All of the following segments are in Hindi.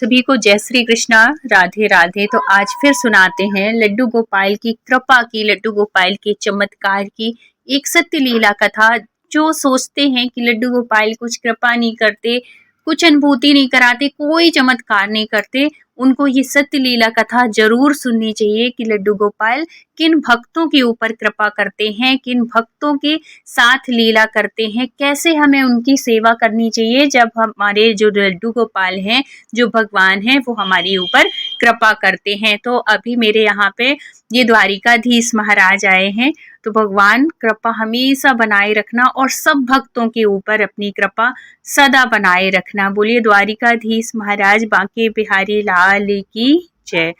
सभी को जय श्री कृष्णा, राधे राधे। तो आज फिर सुनाते हैं लड्डू गोपाल की कृपा की, लड्डू गोपाल के चमत्कार की एक सत्य लीला कथा। जो सोचते हैं कि लड्डू गोपाल कुछ कृपा नहीं करते, कुछ अनुभूति नहीं कराते, कोई चमत्कार नहीं करते, उनको ये सत्य लीला कथा जरूर सुननी चाहिए कि लड्डू गोपाल किन भक्तों के ऊपर कृपा करते हैं, किन भक्तों के साथ लीला करते हैं, कैसे हमें उनकी सेवा करनी चाहिए जब हमारे जो लड्डू गोपाल हैं, जो भगवान हैं, वो हमारे ऊपर कृपा करते हैं। तो अभी मेरे यहाँ पे ये द्वारिकाधीश महाराज आए हैं, तो भगवान कृपा हमेशा बनाए रखना और सब भक्तों के ऊपर अपनी कृपा सदा बनाए रखना। बोलिए द्वारिकाधीश महाराज बांके बिहारी लाल की जय।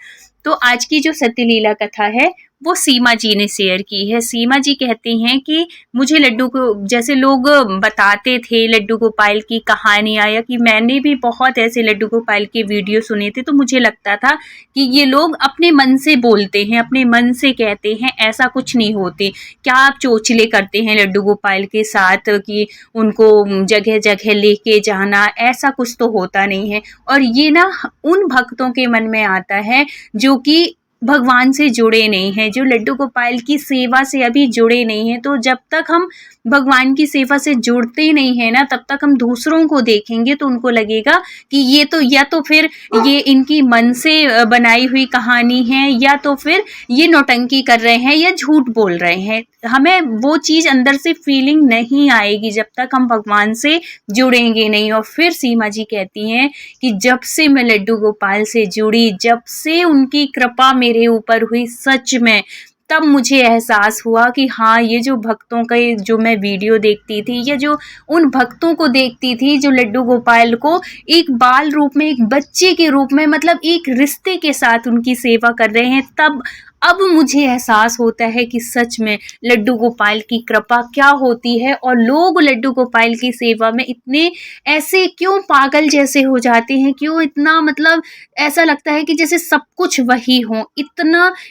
तो आज की जो सत्य लीला कथा है वो सीमा जी ने शेयर की है। सीमा जी कहती हैं कि मुझे लड्डू को, जैसे लोग बताते थे लड्डू गोपाल की कहानियाँ, या कि मैंने भी बहुत ऐसे लड्डू गोपाल के वीडियो सुने थे, तो मुझे लगता था कि ये लोग अपने मन से बोलते हैं, अपने मन से कहते हैं, ऐसा कुछ नहीं होते। क्या आप चोचले करते हैं लड्डू गोपाल के साथ कि उनको जगह जगह लेके जाना, ऐसा कुछ तो होता नहीं है। और ये ना उन भक्तों के मन में आता है जो कि भगवान से जुड़े नहीं हैं, जो लड्डू गोपाल की सेवा से अभी जुड़े नहीं हैं। तो जब तक हम भगवान की सेवा से जुड़ते नहीं है ना, तब तक हम दूसरों को देखेंगे तो उनको लगेगा कि ये तो, या तो फिर ये इनकी मन से बनाई हुई कहानी है, या तो फिर ये नौटंकी कर रहे हैं या झूठ बोल रहे हैं। हमें वो चीज़ अंदर से फीलिंग नहीं आएगी जब तक हम भगवान से जुड़ेंगे नहीं। और फिर सीमा जी कहती हैं कि जब से मैं लड्डू गोपाल से जुड़ी, जब से उनकी कृपा मेरे ऊपर हुई, सच में तब मुझे एहसास हुआ कि हाँ, ये जो भक्तों का जो मैं वीडियो देखती थी, या जो उन भक्तों को देखती थी जो लड्डू गोपाल को एक बाल रूप में, एक बच्चे के रूप में, मतलब एक रिश्ते के साथ उनकी सेवा कर रहे हैं, तब अब मुझे एहसास होता है कि सच में लड्डू गोपाल की कृपा क्या होती है। और लोग लड्डू गोपाल की सेवा में इतने ऐसे क्यों पागल जैसे हो जाते हैं, क्यों इतना, मतलब ऐसा लगता है कि जैसे सब कुछ वही हो।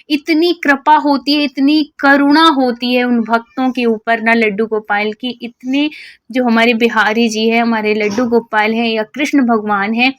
इतनी कृपा होती है, इतनी करुणा होती है उन भक्तों के ऊपर ना लड्डू गोपाल की। इतने जो हमारे बिहारी जी हैं, हमारे लड्डू गोपाल हैं, या कृष्ण भगवान हैं,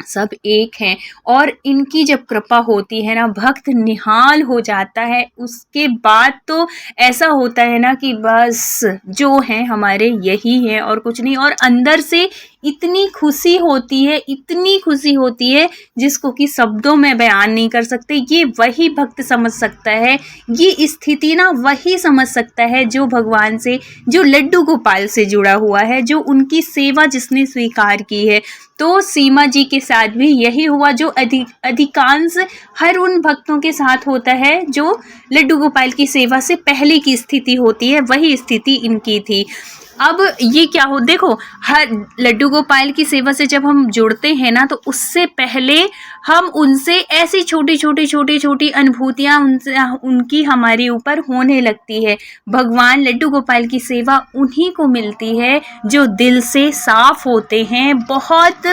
सब एक हैं। और इनकी जब कृपा होती है ना, भक्त निहाल हो जाता है। उसके बाद तो ऐसा होता है ना कि बस जो है हमारे यही है और कुछ नहीं। और अंदर से इतनी खुशी होती है, इतनी खुशी होती है जिसको कि शब्दों में बयान नहीं कर सकते। ये वही भक्त समझ सकता है, ये स्थिति ना वही समझ सकता है जो भगवान से, जो लड्डू गोपाल से जुड़ा हुआ है, जो उनकी सेवा जिसने स्वीकार की है। तो सीमा जी के साथ भी यही हुआ, जो अधिकांश हर उन भक्तों के साथ होता है जो लड्डू गोपाल की सेवा से पहले की स्थिति होती है, वही स्थिति इनकी थी। अब ये क्या हो, देखो, हर लड्डू गोपाल की सेवा से जब हम जुड़ते हैं ना, तो उससे पहले हम उनसे ऐसी छोटी अनुभूतियाँ उनकी हमारे ऊपर होने लगती है। भगवान लड्डू गोपाल की सेवा उन्हीं को मिलती है जो दिल से साफ होते हैं, बहुत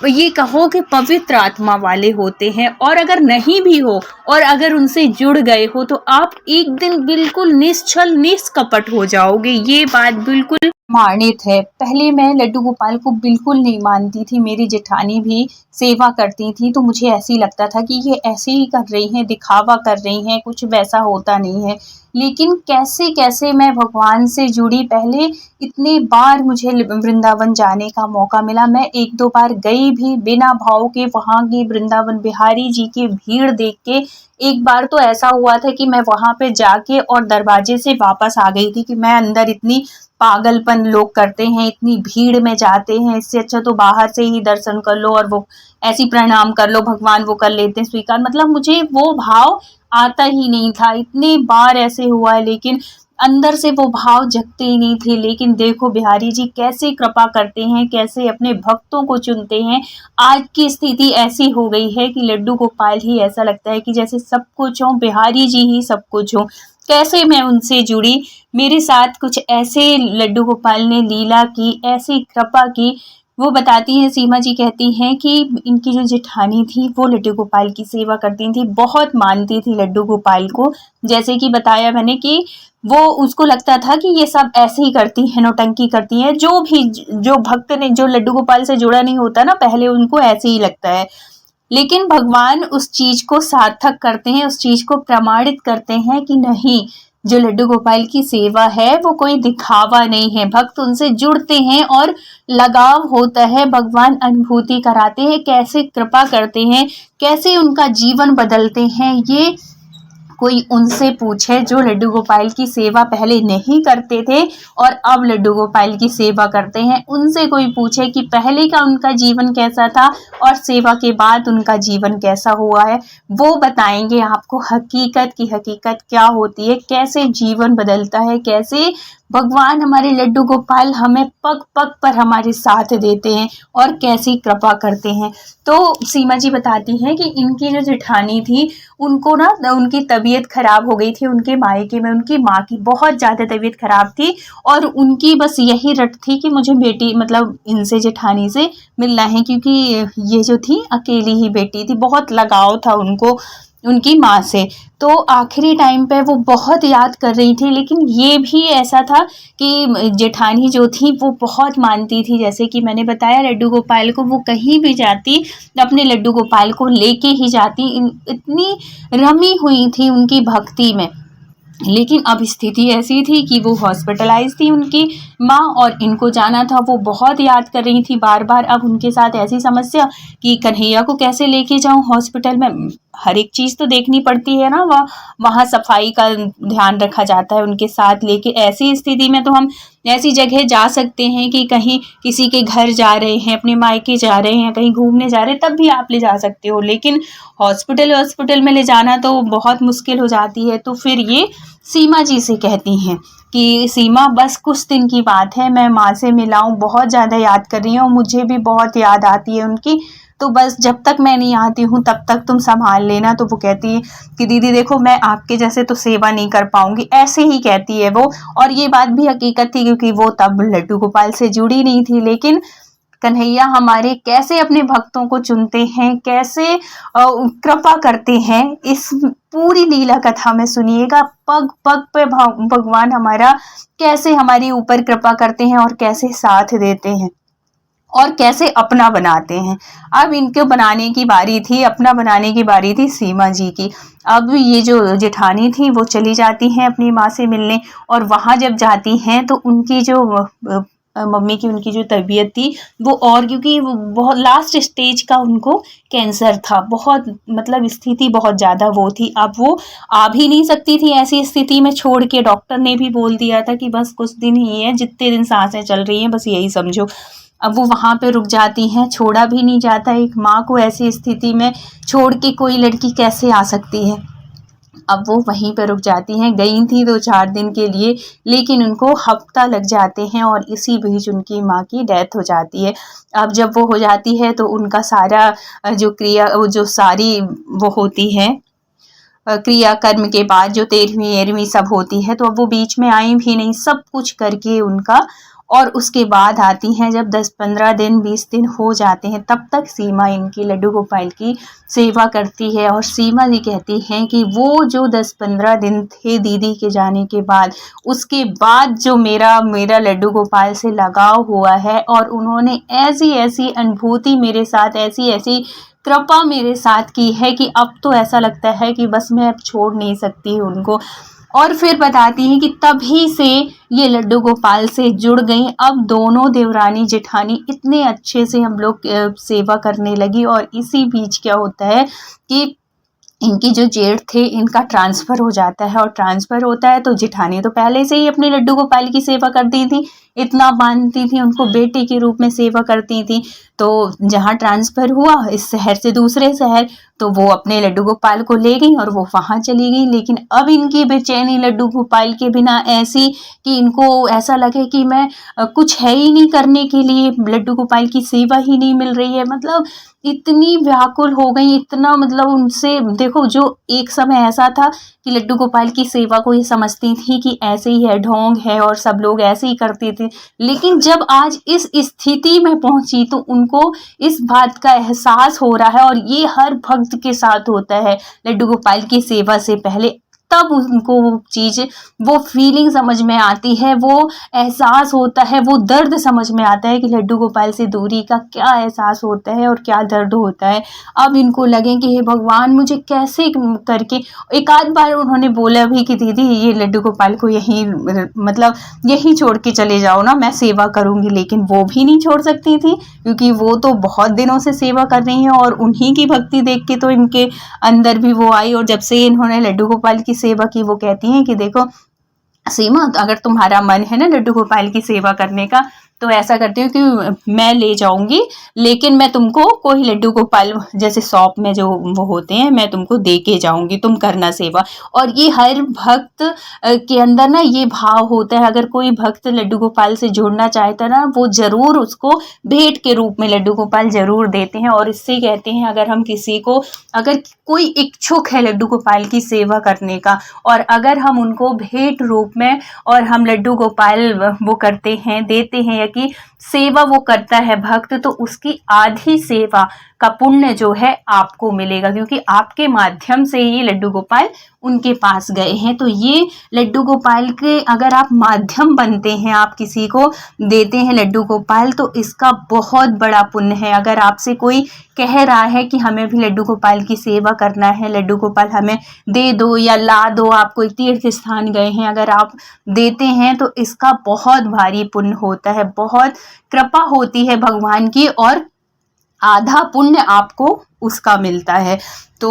ये कहो कि पवित्र आत्मा वाले होते हैं। और अगर नहीं भी हो, और अगर उनसे जुड़ गए हो, तो आप एक दिन बिल्कुल निश्चल निष्कपट हो जाओगे। ये बात बिल्कुल प्रमाणित है। पहले मैं लड्डू गोपाल को बिल्कुल नहीं मानती थी, मेरी जेठानी भी सेवा करती थी, तो मुझे ऐसे ही लगता था कि ये ऐसे ही कर रही हैं, दिखावा कर रही हैं, कुछ वैसा होता नहीं है। लेकिन कैसे कैसे मैं भगवान से जुड़ी, पहले इतने बार मुझे वृंदावन जाने का मौका मिला, मैं एक दो बार गई भी बिना भाव के। वहाँ की वृंदावन बिहारी जी की भीड़ देख के एक बार तो ऐसा हुआ था कि मैं वहाँ पे जाके और दरवाजे से वापस आ गई थी कि मैं अंदर, इतनी पागलपन लोग करते हैं, इतनी भीड़ में जाते हैं, इससे अच्छा तो बाहर से ही दर्शन कर लो और वो ऐसी प्रणाम कर लो, भगवान वो कर लेते हैं स्वीकार। मतलब मुझे वो भाव आता ही नहीं था। इतने बार ऐसे हुआ है, लेकिन अंदर से वो भाव जगते ही नहीं थे। लेकिन देखो बिहारी जी कैसे कृपा करते हैं, कैसे अपने भक्तों को चुनते हैं। आज की स्थिति ऐसी हो गई है कि लड्डू गोपाल ही ऐसा लगता है कि जैसे सब कुछ हो, बिहारी जी ही सब कुछ हो। कैसे मैं उनसे जुड़ी, मेरे साथ कुछ ऐसे लड्डू गोपाल ने लीला की, ऐसी कृपा की वो बताती हैं, सीमा जी कहती हैं कि इनकी जो जेठानी थी वो लड्डू गोपाल की सेवा करती थी, बहुत मानती थी लड्डू गोपाल को। जैसे कि बताया मैंने कि वो उसको लगता था कि ये सब ऐसे ही करती हैं, नौटंकी करती हैं। जो भी जो भक्त ने जो लड्डू गोपाल से जुड़ा नहीं होता ना, पहले उनको ऐसे ही लगता है। लेकिन भगवान उस चीज को सार्थक करते हैं, उस चीज को प्रमाणित करते हैं कि नहीं, जो लड्डू गोपाल की सेवा है वो कोई दिखावा नहीं है। भक्त उनसे जुड़ते हैं और लगाव होता है, भगवान अनुभूति कराते हैं, कैसे कृपा करते हैं, कैसे उनका जीवन बदलते हैं। ये कोई उनसे पूछे जो लड्डू गोपाल की सेवा पहले नहीं करते थे और अब लड्डू गोपाल की सेवा करते हैं, उनसे कोई पूछे कि पहले का उनका जीवन कैसा था और सेवा के बाद उनका जीवन कैसा हुआ है, वो बताएंगे आपको हकीकत की हकीकत क्या होती है, कैसे जीवन बदलता है, कैसे भगवान हमारे लड्डू गोपाल हमें पग पग पर हमारे साथ देते हैं और कैसी कृपा करते हैं। तो सीमा जी बताती हैं कि इनकी जो जेठानी थी उनको ना उनकी तबीयत खराब हो गई थी, उनके मायके में उनकी माँ की बहुत ज़्यादा तबीयत खराब थी और उनकी बस यही रट थी कि मुझे बेटी मतलब इनसे जेठानी से मिलना है, क्योंकि ये जो थी अकेली ही बेटी थी, बहुत लगाव था उनको उनकी माँ से। तो आखिरी टाइम पे वो बहुत याद कर रही थी, लेकिन ये भी ऐसा था कि जेठानी जो थी वो बहुत मानती थी। जैसे कि मैंने बताया लड्डू गोपाल को, वो कहीं भी जाती अपने लड्डू गोपाल को लेके ही जाती, इतनी रमी हुई थी उनकी भक्ति में। लेकिन अब स्थिति ऐसी थी कि वो हॉस्पिटलाइज थी उनकी माँ और इनको जाना था, वो बहुत याद कर रही थी बार बार। अब उनके साथ ऐसी समस्या कि कन्हैया को कैसे लेके जाऊं हॉस्पिटल में, हर एक चीज़ तो देखनी पड़ती है ना, वहाँ सफाई का ध्यान रखा जाता है उनके साथ लेके। ऐसी स्थिति में तो हम ऐसी जगह जा सकते हैं कि कहीं किसी के घर जा रहे हैं, अपने मायके जा रहे हैं, कहीं घूमने जा रहे हैं, तब भी आप ले जा सकते हो, लेकिन हॉस्पिटल में ले जाना तो बहुत मुश्किल हो जाती है। तो फिर ये सीमा जी से कहती हैं कि सीमा बस कुछ दिन की बात है, मैं माँ से मिलाऊं, बहुत ज़्यादा याद कर रही हूँ, मुझे भी बहुत याद आती है उनकी, तो बस जब तक मैं नहीं आती हूँ तब तक तुम संभाल लेना। तो वो कहती है कि दीदी देखो, मैं आपके जैसे तो सेवा नहीं कर पाऊंगी, ऐसे ही कहती है वो। और ये बात भी हकीकत थी, क्योंकि वो तब लड्डू गोपाल से जुड़ी नहीं थी। लेकिन कन्हैया हमारे कैसे अपने भक्तों को चुनते हैं, कैसे कृपा करते हैं, इस पूरी लीला कथा में सुनिएगा। पग पग पे भगवान हमारा कैसे हमारे ऊपर कृपा करते हैं और कैसे साथ देते हैं और कैसे अपना बनाते हैं। अब इनको बनाने की बारी थी, अपना बनाने की बारी थी सीमा जी की। अब ये जो जेठानी थी वो चली जाती हैं अपनी माँ से मिलने, और वहाँ जब जाती हैं तो उनकी जो मम्मी की उनकी जो तबीयत थी वो, और क्योंकि वो बहुत लास्ट स्टेज का उनको कैंसर था, बहुत मतलब स्थिति बहुत ज़्यादा वो थी। अब वो आ भी नहीं सकती थी ऐसी स्थिति में छोड़ के, डॉक्टर ने भी बोल दिया था कि बस कुछ दिन ही है, जितने दिन सांसें चल रही हैं बस यही समझो। अब वो वहाँ पे रुक जाती हैं, छोड़ा भी नहीं जाता। एक माँ को ऐसी स्थिति में छोड़ के कोई लड़की कैसे आ सकती है। अब वो वहीं पर रुक जाती हैं, गई थी 2-4 दिन के लिए, लेकिन उनको हफ्ता लग जाते हैं और इसी बीच उनकी माँ की डेथ हो जाती है। अब जब वो हो जाती है तो उनका सारा जो क्रिया जो सारी वो होती है क्रियाकर्म के बाद जो 13वीं सब होती है, तो अब वो बीच में आई भी नहीं, सब कुछ करके उनका, और उसके बाद आती हैं जब 10-15 दिन 20 दिन हो जाते हैं, तब तक सीमा इनकी लड्डू गोपाल की सेवा करती है। और सीमा जी कहती हैं कि वो जो 10-15 दिन थे दीदी के जाने के बाद, उसके बाद जो मेरा लड्डू गोपाल से लगाव हुआ है, और उन्होंने ऐसी ऐसी अनुभूति मेरे साथ, ऐसी ऐसी कृपा मेरे साथ की है कि अब तो ऐसा लगता है कि बस मैं अब छोड़ नहीं सकती उनको। और फिर बताती हैं कि तभी से ये लड्डू गोपाल से जुड़ गई। अब दोनों देवरानी जेठानी इतने अच्छे से हम लोग सेवा करने लगी। और इसी बीच क्या होता है कि इनकी जो जेठ थे इनका ट्रांसफ़र हो जाता है, और ट्रांसफ़र होता है तो जेठानी तो पहले से ही अपने लड्डू गोपाल की सेवा करती थी, इतना मानती थी उनको, बेटे के रूप में सेवा करती थी। तो जहाँ ट्रांसफ़र हुआ इस शहर से दूसरे शहर, तो वो अपने लड्डू गोपाल को ले गई और वो वहाँ चली गई। लेकिन अब इनकी बेचैनी लड्डू गोपाल के बिना ऐसी कि इनको ऐसा लगे कि मैं कुछ है ही नहीं करने के लिए, लड्डू गोपाल की सेवा ही नहीं मिल रही है। मतलब इतनी व्याकुल हो गई, इतना मतलब उनसे देखो, जो एक समय ऐसा था कि लड्डू गोपाल की सेवा को ये समझती थी कि ऐसे ही है, ढोंग है और सब लोग ऐसे ही करते थी, लेकिन जब आज इस स्थिति में पहुंची तो उनको इस बात का एहसास हो रहा है, और ये हर भक्त के साथ होता है लड्डू गोपाल की सेवा से पहले। तब उनको वो चीज़, वो फीलिंग समझ में आती है, वो एहसास होता है, वो दर्द समझ में आता है कि लड्डू गोपाल से दूरी का क्या एहसास होता है और क्या दर्द होता है। अब इनको लगे कि हे भगवान, मुझे कैसे करके, एक आध बार उन्होंने बोला भी कि दीदी ये लड्डू गोपाल को यहीं, मतलब यहीं छोड़ के चले जाओ ना, मैं सेवा करूँगी, लेकिन वो भी नहीं छोड़ सकती थी क्योंकि वो तो बहुत दिनों से सेवा कर रही हैं, और उन्हीं की भक्ति देख के तो इनके अंदर भी वो आई। और जब से इन्होंने लड्डू गोपाल की सेवा की, वो कहती हैं कि देखो सीमा, अगर तुम्हारा मन है ना लड्डू गोपाल की सेवा करने का, तो ऐसा करती हूँ कि मैं ले जाऊंगी, लेकिन मैं तुमको कोई लड्डू गोपाल जैसे शॉप में जो वो होते हैं, मैं तुमको दे के जाऊंगी, तुम करना सेवा। और ये हर भक्त के अंदर ना ये भाव होता है, अगर कोई भक्त लड्डू गोपाल से जुड़ना चाहता है ना, वो जरूर उसको भेंट के रूप में लड्डू गोपाल जरूर देते हैं। और इससे कहते हैं, अगर हम किसी को, अगर कोई इच्छुक है लड्डू गोपाल की सेवा करने का, और अगर हम उनको भेंट रूप में और हम लड्डू गोपाल वो करते हैं, देते हैं, या कि सेवा वो करता है भक्त, तो उसकी आधी सेवा का पुण्य जो है आपको मिलेगा, क्योंकि आपके माध्यम से ही लड्डू गोपाल उनके पास गए हैं। तो ये लड्डू गोपाल के अगर आप माध्यम बनते हैं, आप किसी को देते हैं लड्डू गोपाल, तो इसका बहुत बड़ा पुण्य है। अगर आपसे कोई कह रहा है कि हमें भी लड्डू गोपाल की सेवा करना है, लड्डू गोपाल हमें दे दो या ला दो, आप कोई तीर्थ स्थान गए हैं, अगर आप देते हैं तो इसका बहुत भारी पुण्य होता है, बहुत कृपा होती है भगवान की, और आधा पुण्य आपको उसका मिलता है। तो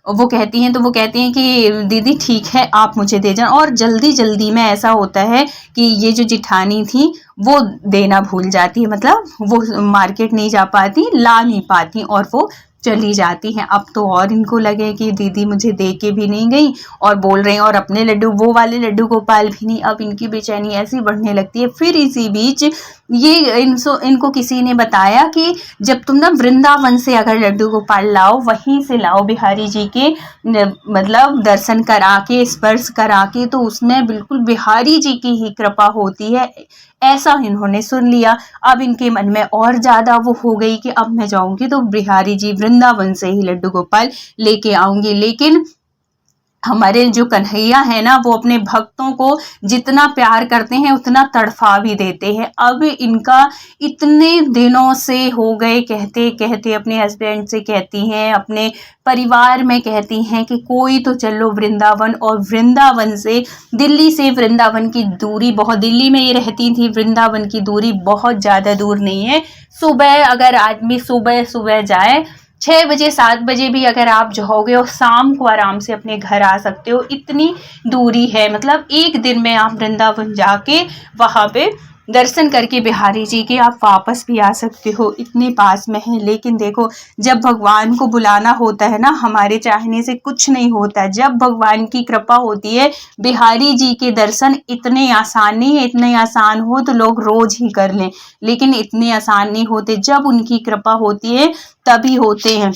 वो कहती हैं कि दीदी ठीक है, आप मुझे दे जाओ। और जल्दी जल्दी में ऐसा होता है कि ये जो जिठानी थी वो देना भूल जाती है, मतलब वो मार्केट नहीं जा पाती, ला नहीं पाती, और वो चली जाती हैं। अब तो और इनको लगे कि दीदी मुझे दे के भी नहीं गई और बोल रहे हैं, और अपने लड्डू, वो वाले लड्डू गोपाल भी नहीं। अब इनकी बेचैनी ऐसी बढ़ने लगती है। फिर इसी बीच ये इनको किसी ने बताया कि जब तुम ना वृंदावन से अगर लड्डू गोपाल लाओ, वहीं से लाओ बिहारी जी के मतलब दर्शन करा के, स्पर्श करा के, तो उसमें बिल्कुल बिहारी जी की ही कृपा होती है। ऐसा इन्होंने सुन लिया। अब इनके मन में और ज़्यादा वो हो गई कि अब मैं जाऊंगी तो बिहारी जी वृंदावन से ही लड्डू गोपाल लेके आऊंगी। लेकिन हमारे जो कन्हैया है ना, वो अपने भक्तों को जितना प्यार करते हैं उतना तड़फा भी देते हैं। अब इनका इतने दिनों से हो गए, कहते कहते अपने हस्बैंड से कहती हैं, अपने परिवार में कहती हैं कि कोई तो चलो वृंदावन। और वृंदावन से, दिल्ली से वृंदावन की दूरी बहुत, दिल्ली में ये रहती थी, वृंदावन की दूरी बहुत ज़्यादा दूर नहीं है। सुबह अगर आदमी सुबह सुबह जाए, 6 बजे 7 बजे भी अगर आप जाओगे, और शाम को आराम से अपने घर आ सकते हो, इतनी दूरी है। मतलब एक दिन में आप वृंदावन जाके वहाँ पे दर्शन करके बिहारी जी के आप वापस भी आ सकते हो, इतने पास में है। लेकिन देखो, जब भगवान को बुलाना होता है ना, हमारे चाहने से कुछ नहीं होता है। जब भगवान की कृपा होती है, बिहारी जी के दर्शन इतने आसान नहीं है। इतने आसान हो तो लोग रोज ही कर लें, लेकिन इतने आसान नहीं होते। जब उनकी कृपा होती है तभी होते हैं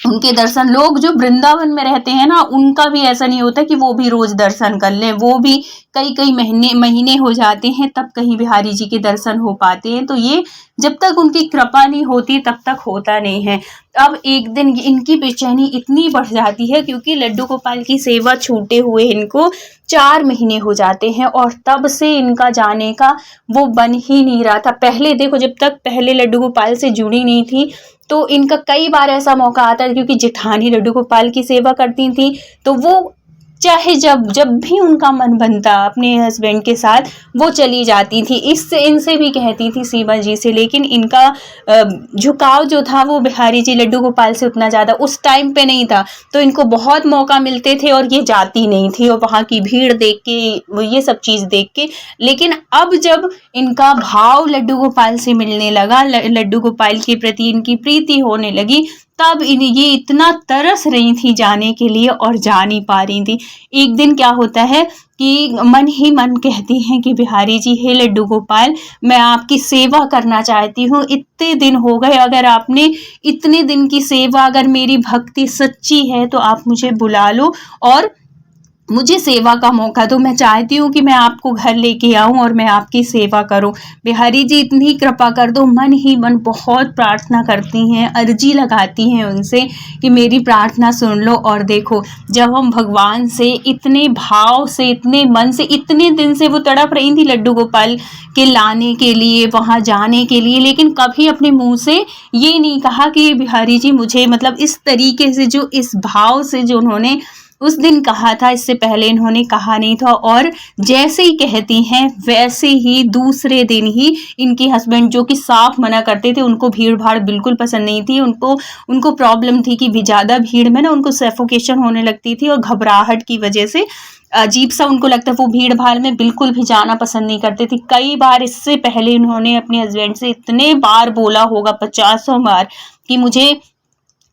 उनके दर्शन। लोग जो वृंदावन में रहते हैं ना, उनका भी ऐसा नहीं होता कि वो भी रोज दर्शन कर लें, वो भी कई कई महीने हो जाते हैं तब कहीं बिहारी जी के दर्शन हो पाते हैं। तो ये जब तक उनकी कृपा नहीं होती तब तक होता नहीं है। अब एक दिन इनकी बेचैनी इतनी बढ़ जाती है, क्योंकि लड्डू गोपाल की सेवा छूटे हुए इनको 4 महीने हो जाते हैं, और तब से इनका जाने का वो बन ही नहीं रहा था। पहले देखो, जब तक पहले लड्डू गोपाल से जुड़ी नहीं थी, तो इनका कई बार ऐसा मौका आता है, क्योंकि जेठानी लड्डू गोपाल की सेवा करती थी, तो वो चाहे जब भी उनका मन बनता अपने हस्बैंड के साथ वो चली जाती थी। इससे इनसे भी कहती थी, सीमा जी से। लेकिन इनका झुकाव जो था वो बिहारी जी लड्डू गोपाल से उतना ज़्यादा उस टाइम पे नहीं था। तो इनको बहुत मौका मिलते थे और ये जाती नहीं थी, और वहाँ की भीड़ देख के, ये सब चीज़ देख के। लेकिन अब जब इनका भाव लड्डू गोपाल से मिलने लगा, लड्डू गोपाल के प्रति इनकी प्रीति होने लगी, तब ये इतना तरस रही थी जाने के लिए और जा नहीं पा रही थी। एक दिन क्या होता है कि मन ही मन कहती हैं कि बिहारी जी, हे लड्डू गोपाल, मैं आपकी सेवा करना चाहती हूँ। इतने दिन हो गए, अगर आपने इतने दिन की सेवा, अगर मेरी भक्ति सच्ची है तो आप मुझे बुला लो और मुझे सेवा का मौका दो, मैं चाहती हूँ कि मैं आपको घर लेके आऊँ और मैं आपकी सेवा करूँ। बिहारी जी इतनी कृपा कर दो। मन ही मन बहुत प्रार्थना करती हैं, अर्जी लगाती हैं उनसे कि मेरी प्रार्थना सुन लो। और देखो, जब हम भगवान से इतने भाव से, इतने मन से, इतने दिन से वो तड़प रही थी लड्डू गोपाल के लाने के लिए, वहाँ जाने के लिए, लेकिन कभी अपने मुंह से ये नहीं कहा कि बिहारी जी मुझे, मतलब इस तरीके से, जो इस भाव से जो उन्होंने उस दिन कहा था, इससे पहले इन्होंने कहा नहीं था। और जैसे ही कहती हैं वैसे ही दूसरे दिन ही इनके हस्बैंड, जो कि साफ मना करते थे, उनको भीड़ भाड़ बिल्कुल पसंद नहीं थी, उनको प्रॉब्लम थी कि ज़्यादा भीड़ में ना उनको सफोकेशन होने लगती थी और घबराहट की वजह से अजीब सा उनको लगता है, वो भीड़ भाड़ में बिल्कुल भी जाना पसंद नहीं करते थे। कई बार इससे पहले इन्होंने अपने हस्बैंड से इतने बार बोला होगा, 50 बार, कि मुझे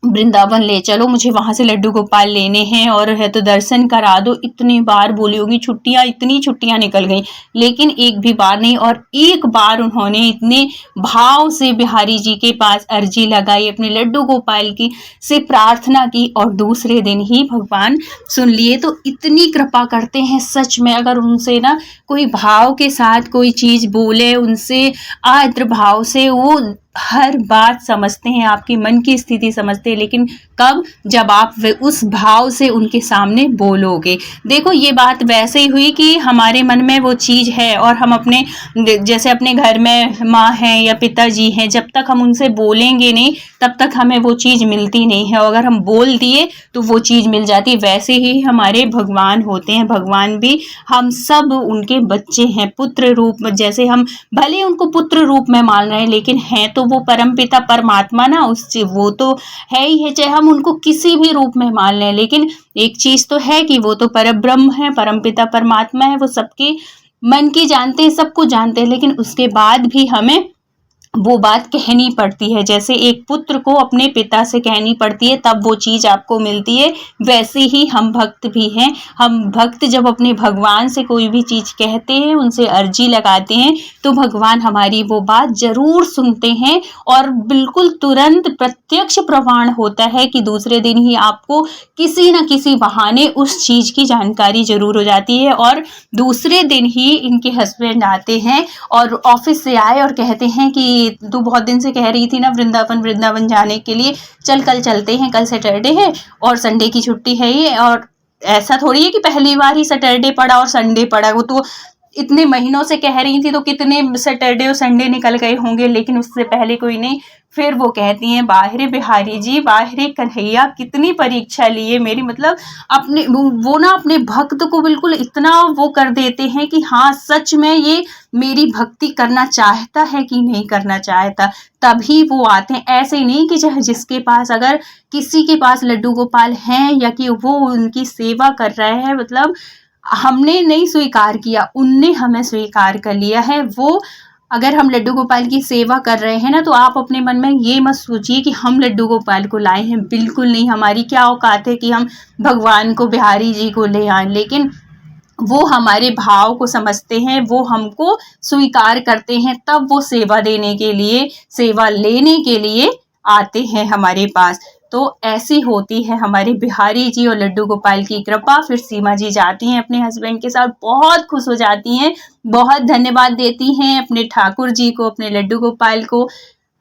वृंदावन ले चलो, मुझे वहां से लड्डू गोपाल लेने हैं और है तो दर्शन करा दो। इतनी बार बोली होगी, इतनी छुट्टियां निकल गई, लेकिन एक भी बार नहीं। और एक बार उन्होंने इतने भाव से बिहारी जी के पास अर्जी लगाई, अपने लड्डू गोपाल की से प्रार्थना की, और दूसरे दिन ही भगवान सुन लिए। तो इतनी कृपा करते हैं सच में। अगर उनसे ना कोई भाव के साथ कोई चीज बोले, उनसे आर्द्र भाव से, वो हर बात समझते हैं, आपकी मन की स्थिति समझते हैं। लेकिन कब? जब आप उस भाव से उनके सामने बोलोगे। देखो, ये बात वैसे ही हुई कि हमारे मन में वो चीज़ है और हम अपने, जैसे अपने घर में माँ हैं या पिताजी हैं, जब तक हम उनसे बोलेंगे नहीं तब तक हमें वो चीज़ मिलती नहीं है, और अगर हम बोल दिए तो वो चीज़ मिल जाती है। वैसे ही हमारे भगवान होते हैं, भगवान भी हम सब उनके बच्चे हैं, पुत्र रूप में। जैसे हम भले उनको पुत्र रूप में मान रहे हैं, लेकिन हैं तो वो परमपिता परमात्मा ना, वो तो है ही है, चाहे हम उनको किसी भी रूप में मान लें। लेकिन एक चीज तो है कि वो तो परब्रह्म है, परमपिता परमात्मा है, वो सबके मन की जानते हैं, सबको जानते हैं। लेकिन उसके बाद भी हमें वो बात कहनी पड़ती है, जैसे एक पुत्र को अपने पिता से कहनी पड़ती है तब वो चीज़ आपको मिलती है, वैसे ही हम भक्त भी हैं। हम भक्त जब अपने भगवान से कोई भी चीज़ कहते हैं, उनसे अर्जी लगाते हैं, तो भगवान हमारी वो बात ज़रूर सुनते हैं, और बिल्कुल तुरंत प्रत्यक्ष प्रमाण होता है कि दूसरे दिन ही आपको किसी न किसी बहाने उस चीज़ की जानकारी ज़रूर हो जाती है। और दूसरे दिन ही इनके हस्बैंड आते हैं और ऑफिस से आए और कहते हैं कि तू बहुत दिन से कह रही थी ना वृंदावन जाने के लिए, चल कल चलते हैं, कल सैटरडे है और संडे की छुट्टी है ये। और ऐसा थोड़ी है कि पहली बार ही सैटरडे पड़ा और संडे पड़ा, वो तो इतने महीनों से कह रही थी, तो कितने सैटरडे और संडे निकल गए होंगे, लेकिन उससे पहले कोई नहीं। फिर वो कहती हैं, बाहरे बिहारी जी, बाहरे कन्हैया, कितनी परीक्षा लिए मेरी, मतलब अपने वो ना अपने भक्त को बिल्कुल इतना वो कर देते हैं कि हाँ सच में ये मेरी भक्ति करना चाहता है कि नहीं करना चाहता, तभी वो आते हैं। ऐसे ही नहीं कि चाहे जिसके पास, अगर किसी के पास लड्डू गोपाल हैं या कि वो उनकी सेवा कर रहे हैं, मतलब हमने नहीं स्वीकार किया, उनने हमें स्वीकार कर लिया है। वो अगर हम लड्डू गोपाल की सेवा कर रहे हैं ना, तो आप अपने मन में ये मत सोचिए कि हम लड्डू गोपाल को लाए हैं, बिल्कुल नहीं। हमारी क्या औकात है कि हम भगवान को, बिहारी जी को ले आए, लेकिन वो हमारे भाव को समझते हैं, वो हमको स्वीकार करते हैं, तब वो सेवा देने के लिए, सेवा लेने के लिए आते हैं हमारे पास। तो ऐसी होती है हमारे बिहारी जी और लड्डू गोपाल की कृपा। फिर सीमा जी जाती हैं अपने हस्बैंड के साथ, बहुत खुश हो जाती हैं, बहुत धन्यवाद देती हैं अपने ठाकुर जी को, अपने लड्डू गोपाल को,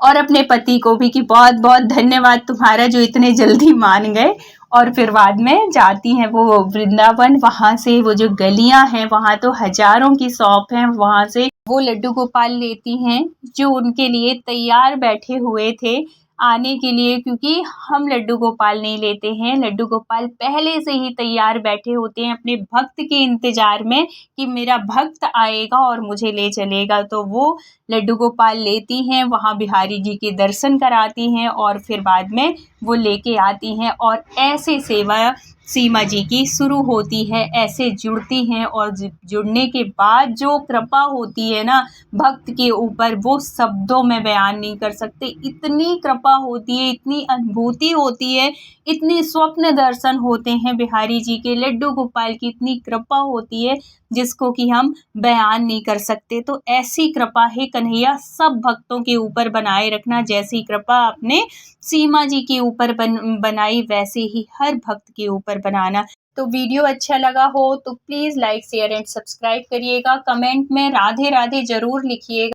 और अपने पति को भी कि बहुत बहुत धन्यवाद तुम्हारा, जो इतने जल्दी मान गए। और फिर बाद में जाती हैं वो वृंदावन। वहाँ से वो जो गलियां हैं, वहाँ तो हजारों की शॉप हैं, वहाँ से वो लड्डू गोपाल लेती हैं जो उनके लिए तैयार बैठे हुए थे आने के लिए, क्योंकि हम लड्डू गोपाल नहीं लेते हैं, लड्डू गोपाल पहले से ही तैयार बैठे होते हैं अपने भक्त के इंतजार में कि मेरा भक्त आएगा और मुझे ले चलेगा। तो वो लड्डू गोपाल लेती हैं, वहाँ बिहारी जी के दर्शन कराती हैं और फिर बाद में वो लेके आती हैं, और ऐसे सेवा सीमा जी की शुरू होती है। ऐसे जुड़ती हैं, और जुड़ने के बाद जो कृपा होती है ना भक्त के ऊपर, वो शब्दों में बयान नहीं कर सकते। इतनी कृपा होती है, इतनी अनुभूति होती है, इतने स्वप्न दर्शन होते हैं बिहारी जी के, लड्डू गोपाल की इतनी कृपा होती है जिसको कि हम बयान नहीं कर सकते। तो ऐसी कृपा है कन्हैया सब भक्तों के ऊपर बनाए रखना। जैसी कृपा आपने सीमा जी के ऊपर बनाई, वैसे ही हर भक्त के ऊपर पर बनाना। तो वीडियो अच्छा लगा हो तो please like share and subscribe करिएगा। कमेंट में राधे राधे ज़रूर लिखिएगा।